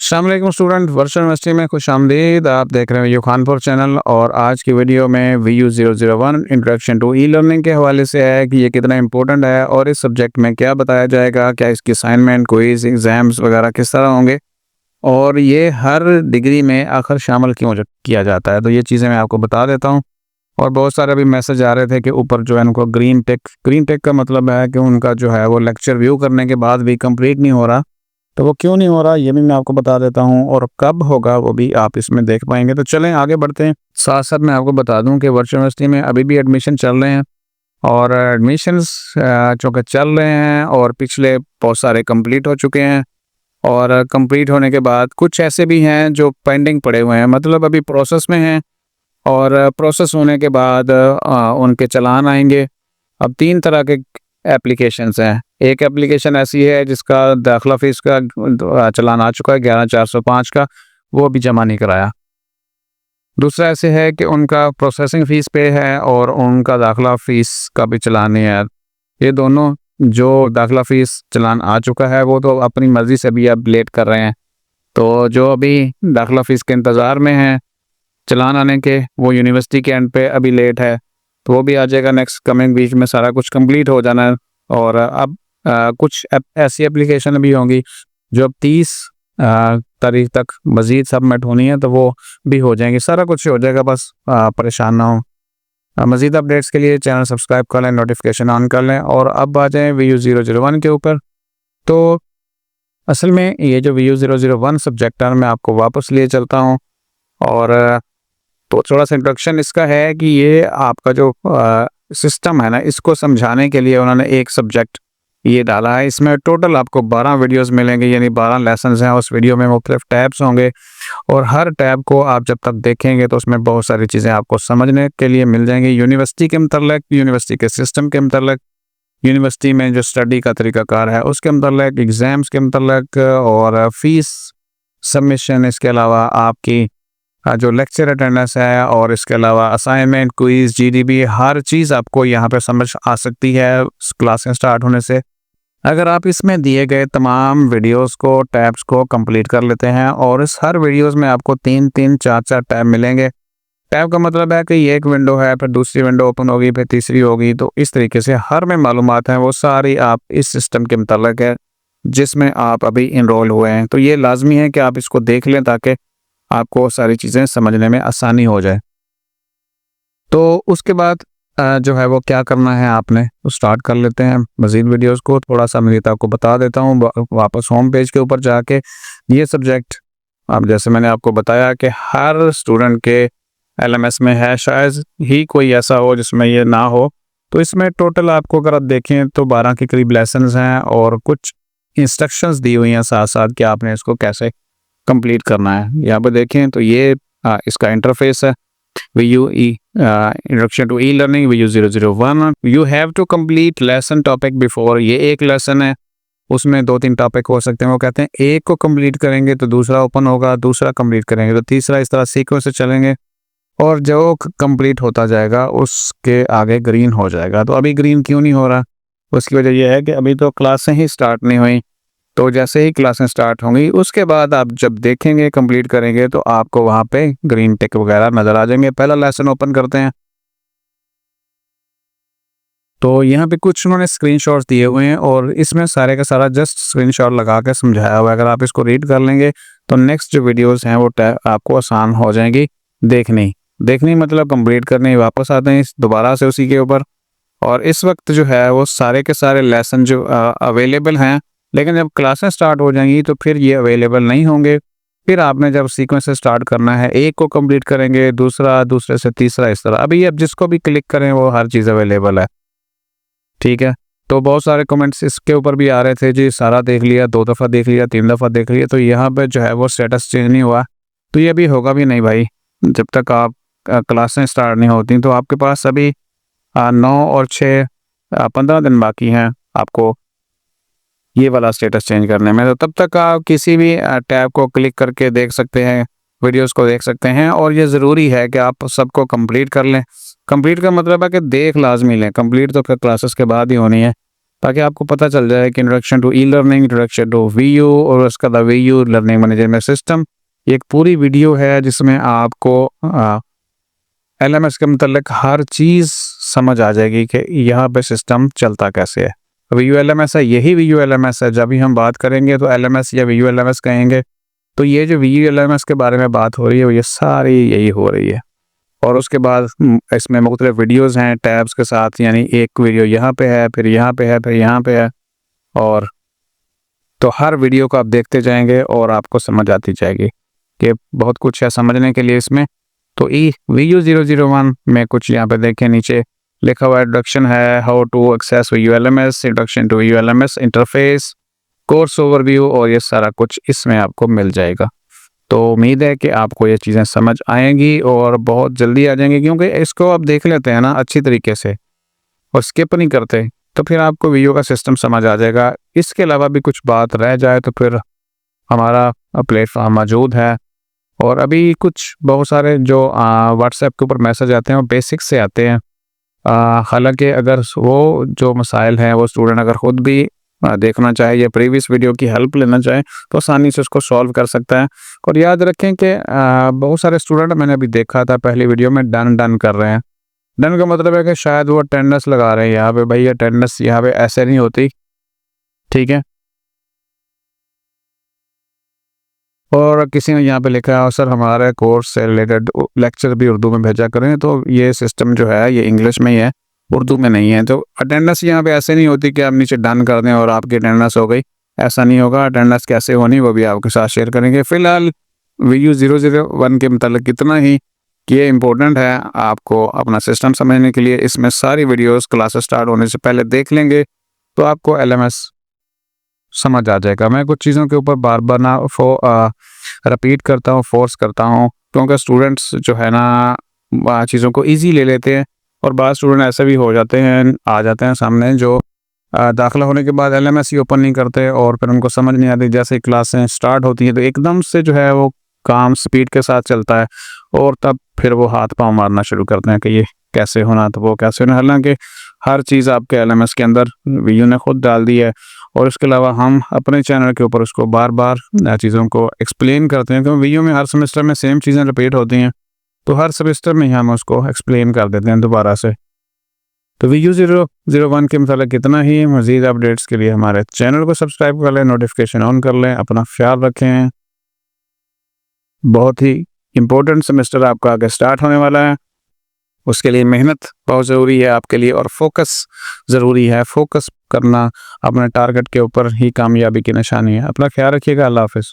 अस्सलाम वालेकुम student, virtual university में खुशामदीद। आप देख रहे हैं वीयू खानपुर चैनल और आज की वीडियो में VU001 introduction to e learning के हवाले से है कि ये कितना इंपॉर्टेंट है और इस सब्जेक्ट में क्या बताया जाएगा, क्या इसकी असाइनमेंट, क्विज, एग्जाम्स वगैरह किस तरह होंगे और ये हर डिग्री में आखिर शामिल क्यों किया जाता है। तो ये चीज़ें मैं आपको बता देता हूँ। और बहुत सारे अभी मैसेज आ रहे थे कि ऊपर जो है उनको ग्रीन टिक का मतलब है कि उनका जो है वो लेक्चर व्यू करने के बाद भी कंप्लीट नहीं हो रहा। तो वो क्यों नहीं हो रहा ये भी मैं आपको बता देता हूँ और कब होगा वो भी आप इसमें देख पाएंगे। तो चलें आगे बढ़ते हैं। साथ साथ मैं आपको बता दूं कि वर्चुअल यूनिवर्सिटी में अभी भी एडमिशन चल रहे हैं और एडमिशन्स चूँकि चल रहे हैं और पिछले बहुत सारे कंप्लीट हो चुके हैं और कंप्लीट होने के बाद कुछ ऐसे भी हैं जो पेंडिंग पड़े हुए हैं, मतलब अभी प्रोसेस में हैं और प्रोसेस होने के बाद उनके चालान आएंगे। अब 3 तरह के एप्लीकेशंस हैं। एक एप्लीकेशन ऐसी है जिसका दाखिला फ़ीस का चालान आ चुका है 11,405 का, वो अभी जमा नहीं कराया। दूसरा ऐसे है कि उनका प्रोसेसिंग फ़ीस पे है और उनका दाखिला फ़ीस का भी चालान नहीं है। ये दोनों जो दाखिला फ़ीस चालान आ चुका है वो तो अपनी मर्ज़ी से भी अब लेट कर रहे हैं। तो जो अभी दाखिला फ़ीस के इंतज़ार में हैं चालान आने के, वो यूनिवर्सिटी के एंड पे अभी लेट है, तो वो भी आ जाएगा नेक्स्ट कमिंग वीक में, सारा कुछ कंप्लीट हो जाना है। और अब कुछ ऐसी एप्लीकेशन भी होंगी जो अब 30 तारीख तक मज़ीद सबमिट होनी है, तो वो भी हो जाएंगी, सारा कुछ हो जाएगा, बस परेशान ना हो। मज़ीद अपडेट्स के लिए चैनल सब्सक्राइब कर लें, नोटिफिकेशन ऑन कर लें। और अब आ जाएँ VU001 के ऊपर। तो असल में ये जो VU001 सब्जेक्ट है मैं आपको वापस लिए चलता हूँ और तो थोड़ा सा इंट्रोडक्शन इसका है कि ये आपका जो सिस्टम है ना, इसको समझाने के लिए उन्होंने एक सब्जेक्ट ये डाला है। इसमें टोटल आपको 12 वीडियोस मिलेंगे, यानी 12 लेसन्स हैं। उस वीडियो में मुख्तलिफ टैब्स होंगे और हर टैब को आप जब तक देखेंगे तो उसमें बहुत सारी चीज़ें आपको समझने के लिए मिल जाएंगी, यूनिवर्सिटी के मतलब, यूनिवर्सिटी के सिस्टम के मतलब, यूनिवर्सिटी में जो स्टडी का तरीक़ाकार है उसके मतलब, एग्ज़ाम्स के मतलब और फ़ीस सबमिशन, इसके अलावा आपकी जो लेक्चर अटेंडेंस है और इसके अलावा असाइनमेंट, क्विज, GDB, हर चीज़ आपको यहाँ पे समझ आ सकती है क्लासें स्टार्ट होने से, अगर आप इसमें दिए गए तमाम वीडियोस को, टैब्स को कंप्लीट कर लेते हैं। और इस हर वीडियोस में आपको 3-3, 4-4 टैब मिलेंगे। टैब का मतलब है कि ये एक विंडो है, फिर दूसरी विंडो ओपन होगी, फिर तीसरी होगी, तो इस तरीके से हर में मालूमात हैं वो सारी आप इस सिस्टम के मतलब है जिसमें आप अभी इनरोल हुए हैं। तो ये लाजमी है कि आप इसको देख लें ताकि आपको सारी चीज़ें समझने में आसानी हो जाए। तो उसके बाद जो है वो क्या करना है आपने, तो स्टार्ट कर लेते हैं मज़ीद वीडियोस को। थोड़ा सा मैं आपको बता देता हूँ वापस होम पेज के ऊपर जाके। ये सब्जेक्ट अब जैसे मैंने आपको बताया कि हर स्टूडेंट के LMS में है, शायद ही कोई ऐसा हो जिसमें ये ना हो। तो इसमें टोटल आपको अगर आप देखें तो 12 के करीब लेसन्स हैं और कुछ इंस्ट्रक्शंस दी हुई हैं साथ साथ कि आपने इसको कैसे कंप्लीट करना है। यहाँ पे देखें तो ये इसका इंटरफेस है, introduction to e learning VU001। You have to complete lesson topic before. ये एक लेसन है, उसमें 2-3 टॉपिक हो सकते हैं। वो कहते हैं एक को कंप्लीट करेंगे तो दूसरा ओपन होगा, दूसरा कंप्लीट करेंगे तो तीसरा, इस तरह सीक्वेंस से चलेंगे और जो कंप्लीट होता जाएगा उसके आगे ग्रीन हो जाएगा। तो अभी ग्रीन क्यों नहीं हो रहा, उसकी वजह यह है कि अभी तो क्लासें ही स्टार्ट नहीं हुई। तो जैसे ही क्लासें स्टार्ट होंगी उसके बाद आप जब देखेंगे, कंप्लीट करेंगे, तो आपको वहाँ पे ग्रीन टिक वगैरह नज़र आ जाएंगे। पहला लेसन ओपन करते हैं। तो यहाँ पे कुछ उन्होंने स्क्रीनशॉट्स दिए हुए हैं और इसमें सारे का सारा जस्ट स्क्रीनशॉट लगा के समझाया हुआ है। अगर आप इसको रीड कर लेंगे तो नेक्स्ट जो वीडियोस हैं वो आपको आसान हो जाएंगी देखनी मतलब कंप्लीट करनी। वापस आते हैं दोबारा से उसी के ऊपर। और इस वक्त जो है वो सारे के सारे लेसन जो अवेलेबल हैं, लेकिन जब क्लासें स्टार्ट हो जाएंगी तो फिर ये अवेलेबल नहीं होंगे। फिर आपने जब सीक्वेंस से स्टार्ट करना है, एक को कंप्लीट करेंगे, दूसरा, दूसरे से तीसरा, इस तरह। अभी अब जिसको भी क्लिक करें वो हर चीज़ अवेलेबल है, ठीक है। तो बहुत सारे कमेंट्स इसके ऊपर भी आ रहे थे, जी सारा देख लिया, 2 दफ़ा देख लिया, 3 दफ़ा देख लिया, तो यहाँ पर जो है वो स्टेटस चेंज नहीं हुआ। तो ये भी होगा भी नहीं भाई, जब तक आप क्लासें स्टार्ट नहीं होती। तो आपके पास अभी 9 और 6 15 दिन बाकी हैं आपको ये वाला स्टेटस चेंज करने में। तो तब तक आप किसी भी टैब को क्लिक करके देख सकते हैं, वीडियोस को देख सकते हैं। और ये ज़रूरी है कि आप सबको कंप्लीट कर लें। कंप्लीट का मतलब है कि देख लाजमी लें, कंप्लीट तो फिर क्लासेस के बाद ही होनी है। ताकि आपको पता चल जाए कि introduction to e learning, introduction to VU और उसका बाद वीयू लर्निंग मैनेजमेंट सिस्टम। ये एक पूरी वीडियो है जिसमें आपको एलएमएस के मतलब हर चीज़ समझ आ जाएगी कि यहाँ पे सिस्टम चलता कैसे है। वीयू एलएमएस है, यही वीयू एलएमएस है। जब भी हम बात करेंगे तो एलएमएस या वीयू एलएमएस कहेंगे। तो ये जो वीयू एलएमएस के बारे में बात हो रही है, ये सारी यही हो रही है। और उसके बाद इसमें मुख्तलिफ वीडियोज़ हैं टैब्स के साथ, यानी एक वीडियो यहाँ पे है, फिर यहाँ पे है, फिर यहाँ पे है, और तो हर वीडियो को आप देखते जाएंगे और आपको समझ आती जाएगी कि बहुत कुछ है समझने के लिए इसमें। तो VU001 में कुछ यहाँ पे देखें, नीचे लिखा हुआ इंट्रोडक्शन है, how to access VU LMS, introduction to VU LMS interface, course overview, और ये सारा कुछ इसमें आपको मिल जाएगा। तो उम्मीद है कि आपको ये चीज़ें समझ आएंगी और बहुत जल्दी आ जाएंगी, क्योंकि इसको आप देख लेते हैं ना अच्छी तरीके से और स्किप नहीं करते, तो फिर आपको वीडियो का सिस्टम समझ आ जाएगा। इसके अलावा भी कुछ बात रह जाए तो फिर हमारा प्लेटफॉर्म मौजूद है। और अभी कुछ बहुत सारे जो व्हाट्सएप के ऊपर मैसेज आते हैं वो बेसिक से आते हैं। हालांकि अगर वो जो मसाइल हैं वो स्टूडेंट अगर ख़ुद भी देखना चाहे या प्रीवियस वीडियो की हेल्प लेना चाहे तो आसानी से उसको सॉल्व कर सकता है। और याद रखें कि बहुत सारे स्टूडेंट मैंने अभी देखा था पहली वीडियो में डन कर रहे हैं। डन का मतलब है कि शायद वो अटेंडेंस लगा रहे हैं यहाँ पे। भाई अटेंडेंस यहाँ पे ऐसे नहीं होती, ठीक है। और किसी ने यहाँ पे लिखा है सर हमारे कोर्स से रिलेटेड लेक्चर भी उर्दू में भेजा करें, तो ये सिस्टम जो है ये इंग्लिश में ही है, उर्दू में नहीं है। तो अटेंडेंस यहाँ पे ऐसे नहीं होती कि आप नीचे डन कर दें और आपकी अटेंडेंस हो गई, ऐसा नहीं होगा। अटेंडेंस कैसे होनी वो भी आपके साथ शेयर करेंगे। फ़िलहाल VU001 के मतलब कितना ही कि ये इम्पोर्टेंट है आपको अपना सिस्टम समझने के लिए। इसमें सारी वीडियोस क्लासेस स्टार्ट होने से पहले देख लेंगे तो आपको एलएमएस समझ आ जाएगा। मैं कुछ चीज़ों के ऊपर बार बार ना रिपीट करता हूँ, फोर्स करता हूँ, क्योंकि स्टूडेंट्स जो है ना चीज़ों को ईजी ले लेते हैं। और बाद स्टूडेंट ऐसे भी हो जाते हैं, आ जाते हैं सामने जो दाखिला होने के बाद एलएमएस ही ओपन नहीं करते और फिर उनको समझ नहीं आती। जैसे क्लासें स्टार्ट होती हैं तो एकदम से जो है वो काम स्पीड के साथ चलता है और तब फिर वो हाथ पाँव मारना शुरू करते हैं कि ये कैसे होना तो वो कैसे होना। हालांकि हर चीज़ आपके एलएमएस के अंदर वीयू ने खुद डाल दी है। और इसके अलावा हम अपने चैनल के ऊपर उसको बार बार चीज़ों को एक्सप्लेन करते हैं, क्योंकि वीयू में हर सेमेस्टर में सेम चीज़ें रिपीट होती हैं, तो हर सेमेस्टर में ही हम उसको एक्सप्लेन कर देते हैं दोबारा से। तो VU001 के मतलब कितना ही। मज़ीद अपडेट्स के लिए हमारे चैनल को सब्सक्राइब कर लें, नोटिफिकेशन ऑन कर लें। अपना ख्याल रखें। बहुत ही इम्पोर्टेंट सेमेस्टर आपका आगे स्टार्ट होने वाला है, उसके लिए मेहनत बहुत ज़रूरी है आपके लिए और फोकस ज़रूरी है। फोकस करना अपने टारगेट के ऊपर ही कामयाबी की निशानी है। अपना ख्याल रखिएगा। अल्लाह हाफ़िज़।